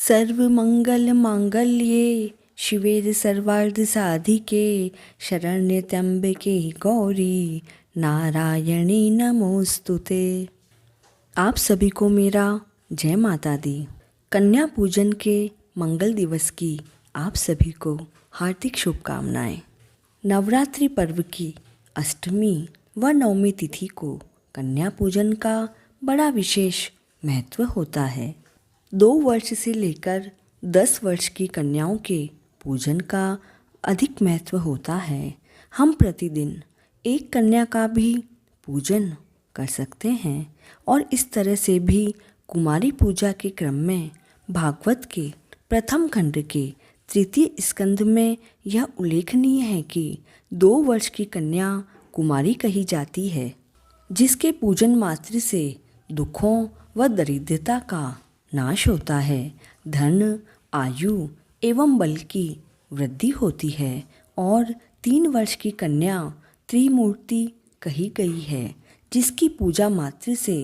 सर्वमंगल मांगल्ये शिवे सर्वार्थ साधिके शरण्य त्र्यंबके गौरी नारायणी नमोस्तुते। आप सभी को मेरा जय माता दी। कन्या पूजन के मंगल दिवस की आप सभी को हार्दिक शुभकामनाएं। नवरात्रि पर्व की अष्टमी व नवमी तिथि को कन्या पूजन का बड़ा विशेष महत्व होता है। 2 वर्ष से लेकर 10 वर्ष की कन्याओं के पूजन का अधिक महत्व होता है। हम प्रतिदिन एक कन्या का भी पूजन कर सकते हैं और इस तरह से भी कुमारी पूजा के क्रम में भागवत के प्रथम खंड के तृतीय स्कंध में यह उल्लेखनीय है कि 2 वर्ष की कन्या कुमारी कही जाती है, जिसके पूजन मात्र से दुखों व दरिद्रता का नाश होता है, धन, आयु एवं बल की वृद्धि होती है और 3 वर्ष की कन्या त्रिमूर्ति कही गई है, जिसकी पूजा मात्र से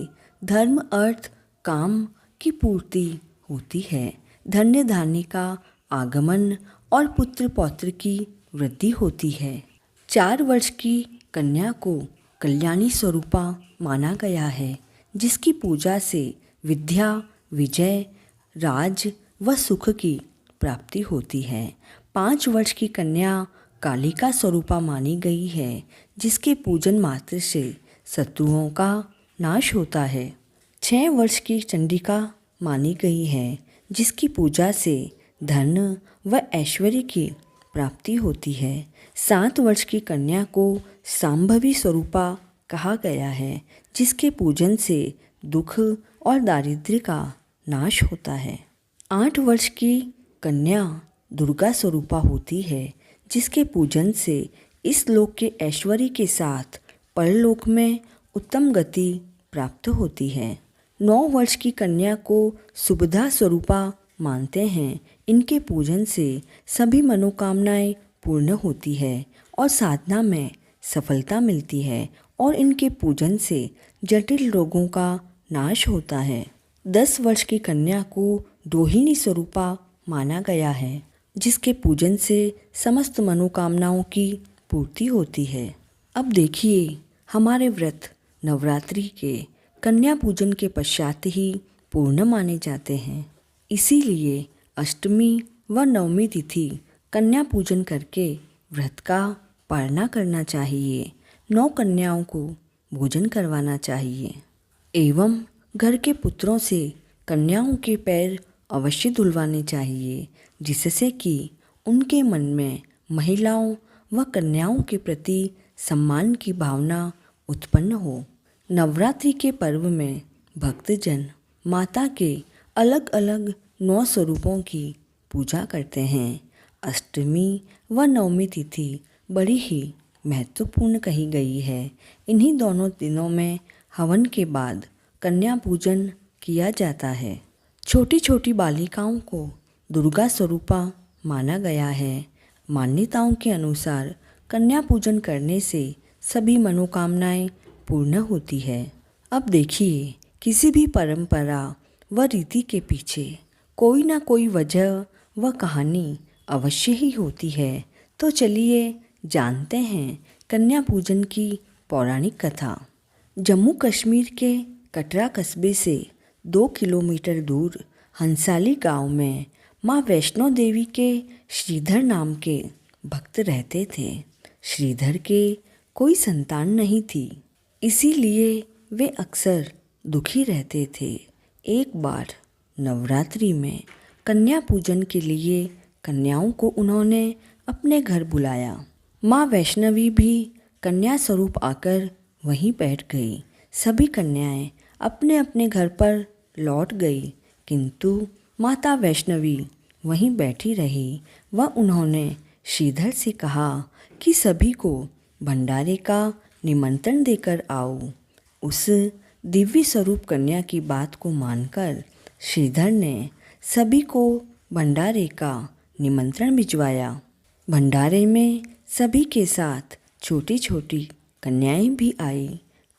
धर्म, अर्थ, काम की पूर्ति होती है, धन्य धान्य का आगमन और पुत्र पौत्र की वृद्धि होती है। 4 वर्ष की कन्या को कल्याणी स्वरूपा माना गया है, जिसकी पूजा से विद्या, विजय, राज व सुख की प्राप्ति होती है। 5 वर्ष की कन्या कालिका स्वरूपा मानी गई है, जिसके पूजन मात्र से शत्रुओं का नाश होता है। 6 वर्ष की चंडिका मानी गई है, जिसकी पूजा से धन व ऐश्वर्य की प्राप्ति होती है। 7 वर्ष की कन्या को सांभवी स्वरूपा कहा गया है, जिसके पूजन से दुख और दारिद्र्य का नाश होता है। 8 वर्ष की कन्या दुर्गा स्वरूपा होती है, जिसके पूजन से इस लोक के ऐश्वर्य के साथ परलोक में उत्तम गति प्राप्त होती है। 9 वर्ष की कन्या को सुभद्रा स्वरूपा मानते हैं। इनके पूजन से सभी मनोकामनाएं पूर्ण होती है और साधना में सफलता मिलती है और इनके पूजन से जटिल रोगों का नाश होता है। 10 वर्ष की कन्या को रोहिणी स्वरूपा माना गया है, जिसके पूजन से समस्त मनोकामनाओं की पूर्ति होती है। अब देखिए, हमारे व्रत नवरात्रि के कन्या पूजन के पश्चात ही पूर्ण माने जाते हैं। इसीलिए अष्टमी व नवमी तिथि कन्या पूजन करके व्रत का पालना करना चाहिए। 9 कन्याओं को भोजन करवाना चाहिए एवं घर के पुत्रों से कन्याओं के पैर अवश्य धुलवाने चाहिए, जिससे कि उनके मन में महिलाओं व कन्याओं के प्रति सम्मान की भावना उत्पन्न हो। नवरात्रि के पर्व में भक्तजन माता के अलग अलग 9 स्वरूपों की पूजा करते हैं। अष्टमी व नवमी तिथि बड़ी ही महत्वपूर्ण कही गई है। इन्हीं दोनों दिनों में हवन के बाद कन्या पूजन किया जाता है। छोटी छोटी बालिकाओं को दुर्गा स्वरूपा माना गया है। मान्यताओं के अनुसार कन्या पूजन करने से सभी मनोकामनाएं पूर्ण होती है। अब देखिए, किसी भी परंपरा व रीति के पीछे कोई ना कोई वजह व कहानी अवश्य ही होती है। तो चलिए जानते हैं कन्या पूजन की पौराणिक कथा। जम्मू कश्मीर के कटरा कस्बे से 2 किलोमीटर दूर हंसाली गांव में माँ वैष्णो देवी के श्रीधर नाम के भक्त रहते थे। श्रीधर के कोई संतान नहीं थी, इसीलिए वे अक्सर दुखी रहते थे। एक बार नवरात्रि में कन्या पूजन के लिए कन्याओं को उन्होंने अपने घर बुलाया। माँ वैष्णवी भी कन्या स्वरूप आकर वहीं बैठ गई। सभी कन्याएं अपने अपने घर पर लौट गई, किंतु माता वैष्णवी वहीं बैठी रही व उन्होंने श्रीधर से कहा कि सभी को भंडारे का निमंत्रण देकर आओ। उस दिव्य स्वरूप कन्या की बात को मानकर श्रीधर ने सभी को भंडारे का निमंत्रण भिजवाया। भंडारे में सभी के साथ छोटी छोटी कन्याएं भी आई।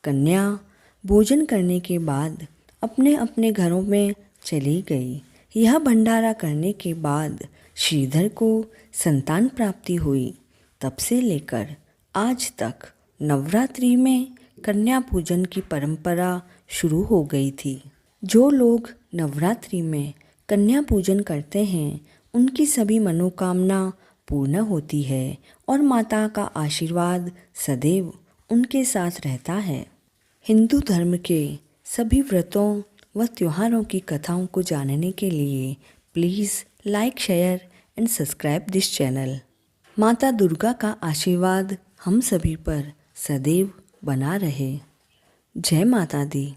कन्या भोजन करने के बाद अपने अपने घरों में चली गई। यह भंडारा करने के बाद श्रीधर को संतान प्राप्ति हुई। तब से लेकर आज तक नवरात्रि में कन्या पूजन की परंपरा शुरू हो गई थी। जो लोग नवरात्रि में कन्या पूजन करते हैं उनकी सभी मनोकामना पूर्ण होती है और माता का आशीर्वाद सदैव उनके साथ रहता है। हिंदू धर्म के सभी व्रतों व त्योहारों की कथाओं को जानने के लिए please like, share and subscribe this channel. माता दुर्गा का आशीर्वाद हम सभी पर सदैव बना रहे। जय माता दी।